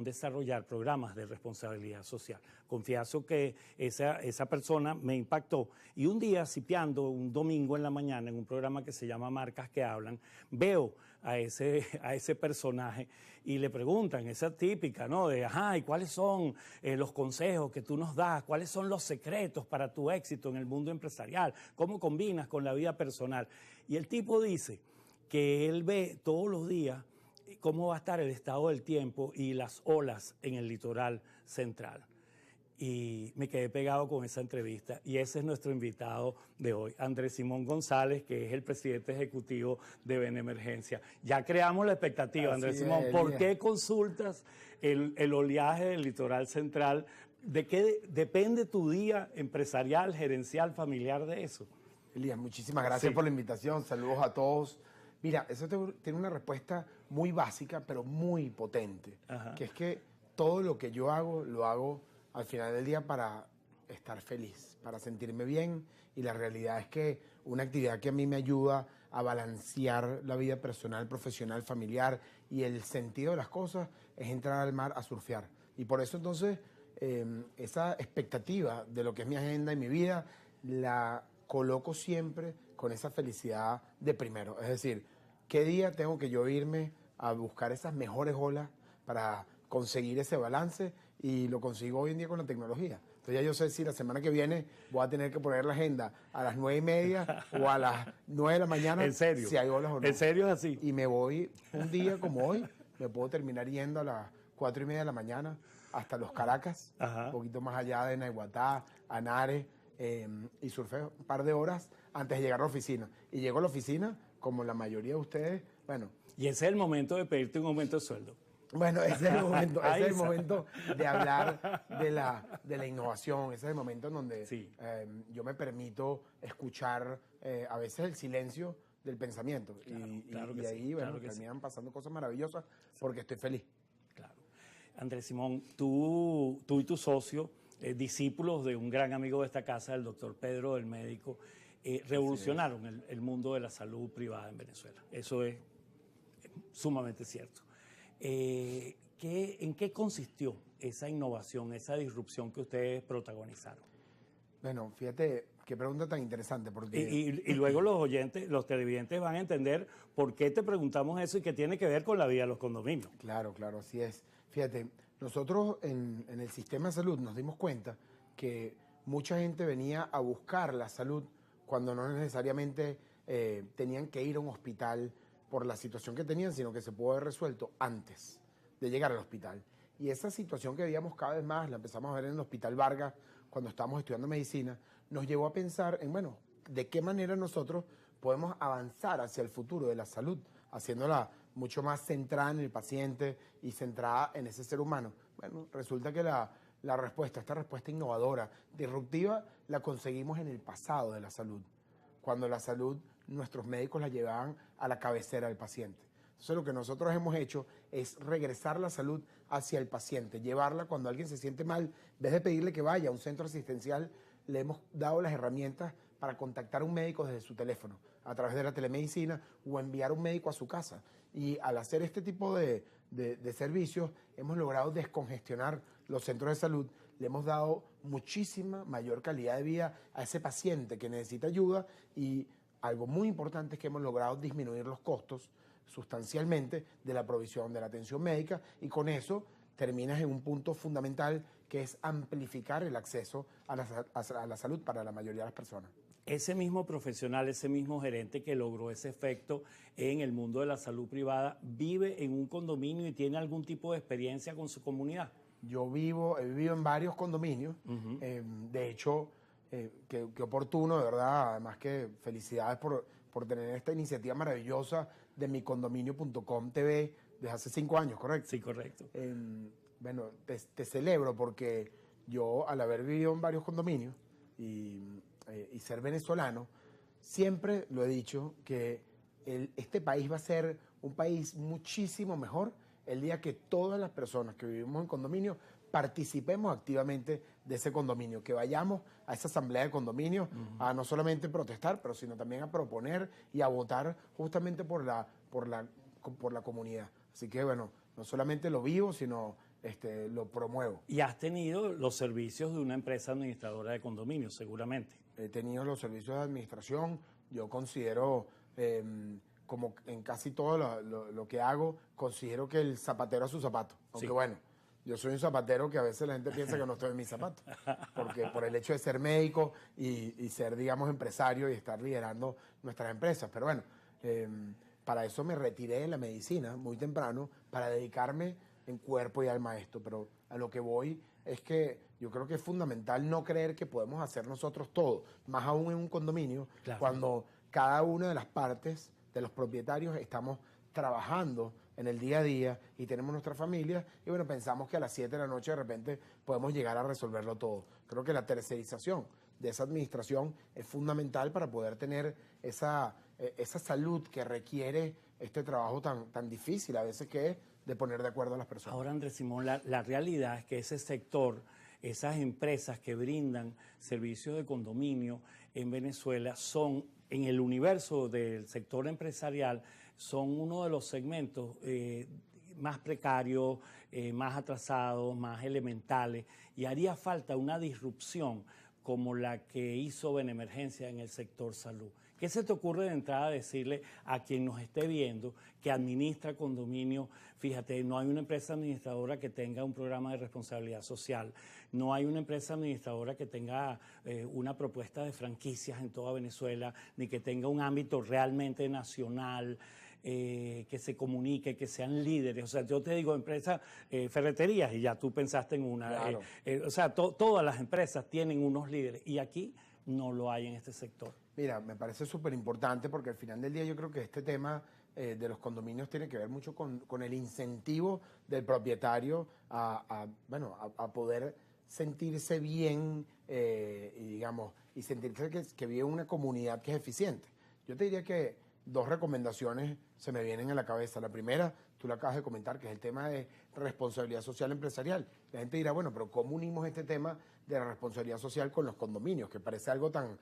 desarrollar programas de responsabilidad social. Confieso que esa persona me impactó. Y un día, cipeando, un domingo en la mañana, en un programa que se llama Marcas que Hablan, veo a ese personaje y le preguntan, esa típica, ¿no? De, ajá, ¿y cuáles son los consejos que tú nos das? ¿Cuáles son los secretos para tu éxito en el mundo empresarial? ¿Cómo combinas con la vida personal? Y el tipo dice que él ve todos los días cómo va a estar el estado del tiempo y las olas en el litoral central. Y me quedé pegado con esa entrevista. Y ese es nuestro invitado de hoy, Andrés Simón González, que es el presidente ejecutivo de Benemergencia. Ya creamos la expectativa, Andrés Simón. ¿Por qué consultas el oleaje del litoral central? ¿De qué depende tu día empresarial, gerencial, familiar de eso? Elías, muchísimas gracias por la invitación. Saludos a todos. Mira, eso tiene una respuesta muy básica, pero muy potente. Ajá. Que es que todo lo que yo hago, lo hago al final del día para estar feliz, para sentirme bien. Y la realidad es que una actividad que a mí me ayuda a balancear la vida personal, profesional, familiar y el sentido de las cosas es entrar al mar a surfear. Y por eso entonces esa expectativa de lo que es mi agenda y mi vida la coloco siempre con esa felicidad de primero. Es decir, ¿qué día tengo que yo irme a buscar esas mejores olas para conseguir ese balance? Y lo consigo hoy en día con la tecnología. Entonces ya yo sé si la semana que viene voy a tener que poner la agenda a las 9:30 o a las 9 de la mañana. ¿En serio? Si hay olas o no. ¿En serio es así? Y me voy un día como hoy, me puedo terminar yendo a las 4:30 de la mañana hasta los Caracas, un poquito más allá de Naiguatá, Anares, y surfeo un par de horas antes de llegar a la oficina. Y llego a la oficina, como la mayoría de ustedes, bueno. Y ese es el momento de pedirte un aumento de sueldo. Bueno, ese es el momento de hablar de la innovación, ese es el momento en donde sí. Yo me permito escuchar a veces el silencio del pensamiento. Claro, y ahí, sí, bueno, claro terminan sí. Pasando cosas maravillosas porque estoy feliz. Claro. Andrés Simón, tú y tu socio, discípulos de un gran amigo de esta casa, el doctor Pedro, el médico, revolucionaron el mundo de la salud privada en Venezuela. Eso es sumamente cierto. ¿En qué consistió esa innovación, esa disrupción que ustedes protagonizaron? Bueno, fíjate, qué pregunta tan interesante. Porque y luego los oyentes, los televidentes van a entender por qué te preguntamos eso y qué tiene que ver con la vida de los condominios. Claro, así es. Fíjate, nosotros en el sistema de salud nos dimos cuenta que mucha gente venía a buscar la salud cuando no necesariamente tenían que ir a un hospital por la situación que tenían, sino que se pudo haber resuelto antes de llegar al hospital. Y esa situación que veíamos cada vez más, la empezamos a ver en el Hospital Vargas cuando estábamos estudiando medicina, nos llevó a pensar en, bueno, de qué manera nosotros podemos avanzar hacia el futuro de la salud, haciéndola mucho más centrada en el paciente y centrada en ese ser humano. Bueno, resulta que esta respuesta innovadora, disruptiva, la conseguimos en el pasado de la salud, cuando la salud, nuestros médicos la llevaban a la cabecera del paciente. Entonces lo que nosotros hemos hecho es regresar la salud hacia el paciente, llevarla cuando alguien se siente mal, en vez de pedirle que vaya a un centro asistencial, le hemos dado las herramientas para contactar a un médico desde su teléfono, a través de la telemedicina, o enviar a un médico a su casa. Y al hacer este tipo de servicios, hemos logrado descongestionar los centros de salud, le hemos dado muchísima mayor calidad de vida a ese paciente que necesita ayuda, y algo muy importante es que hemos logrado disminuir los costos sustancialmente de la provisión de la atención médica, y con eso terminas en un punto fundamental que es amplificar el acceso a la salud para la mayoría de las personas. Ese mismo profesional, ese mismo gerente que logró ese efecto en el mundo de la salud privada, ¿vive en un condominio y tiene algún tipo de experiencia con su comunidad? Yo he vivido en varios condominios, de hecho, qué oportuno, de verdad, además que felicidades por tener esta iniciativa maravillosa de micondominio.com TV desde hace 5 años, ¿correcto? Sí, correcto. Bueno, te celebro porque yo, al haber vivido en varios condominios y ser venezolano, siempre lo he dicho que este país va a ser un país muchísimo mejor el día que todas las personas que vivimos en condominio participemos activamente de ese condominio, que vayamos a esa asamblea de condominio a no solamente protestar, pero sino también a proponer y a votar justamente por la comunidad. Así que bueno, no solamente lo vivo, sino lo promuevo. Y has tenido los servicios de una empresa administradora de condominios, seguramente. He tenido los servicios de administración. Yo considero, como en casi todo lo que hago, considero que el zapatero a su zapato. Aunque Sí. bueno, yo soy un zapatero que a veces la gente piensa que no estoy en mis zapatos. Porque por el hecho de ser médico y ser, digamos, empresario y estar liderando nuestras empresas. Pero bueno, para eso me retiré de la medicina muy temprano, para dedicarme en cuerpo y alma a esto. Pero a lo que voy es que yo creo que es fundamental no creer que podemos hacer nosotros todo, más aún en un condominio, Claro. cuando cada una de las partes de los propietarios estamos trabajando en el día a día y tenemos nuestra familia y bueno, pensamos que a las 7 de la noche de repente podemos llegar a resolverlo todo. Creo que la tercerización de esa administración es fundamental para poder tener esa salud que requiere este trabajo tan difícil a veces que es de poner de acuerdo a las personas. Ahora, Andrés Simón, la realidad es que ese sector, esas empresas que brindan servicios de condominio en Venezuela son, en el universo del sector empresarial, son uno de los segmentos más precarios, más atrasados, más elementales, y haría falta una disrupción como la que hizo Benemergencia en el sector salud. ¿Qué se te ocurre de entrada decirle a quien nos esté viendo que administra condominio? Fíjate, no hay una empresa administradora que tenga un programa de responsabilidad social, no hay una empresa administradora que tenga una propuesta de franquicias en toda Venezuela, ni que tenga un ámbito realmente nacional, que se comunique, que sean líderes. O sea, yo te digo empresas, ferreterías, y ya tú pensaste en una. Claro. O sea, todas las empresas tienen unos líderes, y aquí no lo hay en este sector. Mira, me parece súper importante porque al final del día yo creo que este tema de los condominios tiene que ver mucho con el incentivo del propietario a poder sentirse bien y digamos, y sentirse que vive una comunidad que es eficiente. Yo te diría que 2 recomendaciones se me vienen a la cabeza. La primera, tú la acabas de comentar, que es el tema de responsabilidad social empresarial. La gente dirá, bueno, pero ¿cómo unimos este tema de la responsabilidad social con los condominios? Que parece algo tan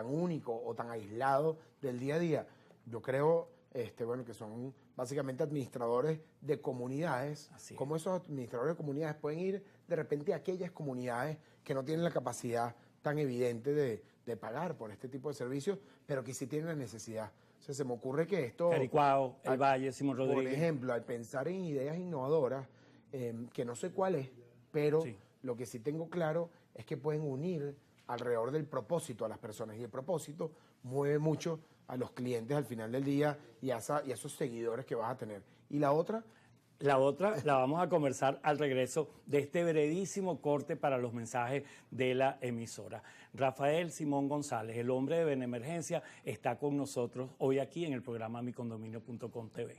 único o tan aislado del día a día. Yo creo que son básicamente administradores de comunidades. Así es. Cómo esos administradores de comunidades pueden ir de repente a aquellas comunidades que no tienen la capacidad tan evidente de pagar por este tipo de servicios, pero que sí tienen la necesidad. O sea, se me ocurre que esto... Caricuao, El Valle, Simón Por Rodríguez. ejemplo, al pensar en ideas innovadoras, que no sé cuál es, pero Sí. lo que sí tengo claro es que pueden unir alrededor del propósito a las personas. Y el propósito mueve mucho a los clientes al final del día y a esos seguidores que vas a tener. Y la otra... La otra la vamos a conversar al regreso de este brevísimo corte para los mensajes de la emisora. Rafael Simón González, el hombre de Benemergencia, está con nosotros hoy aquí en el programa micondominio.com TV.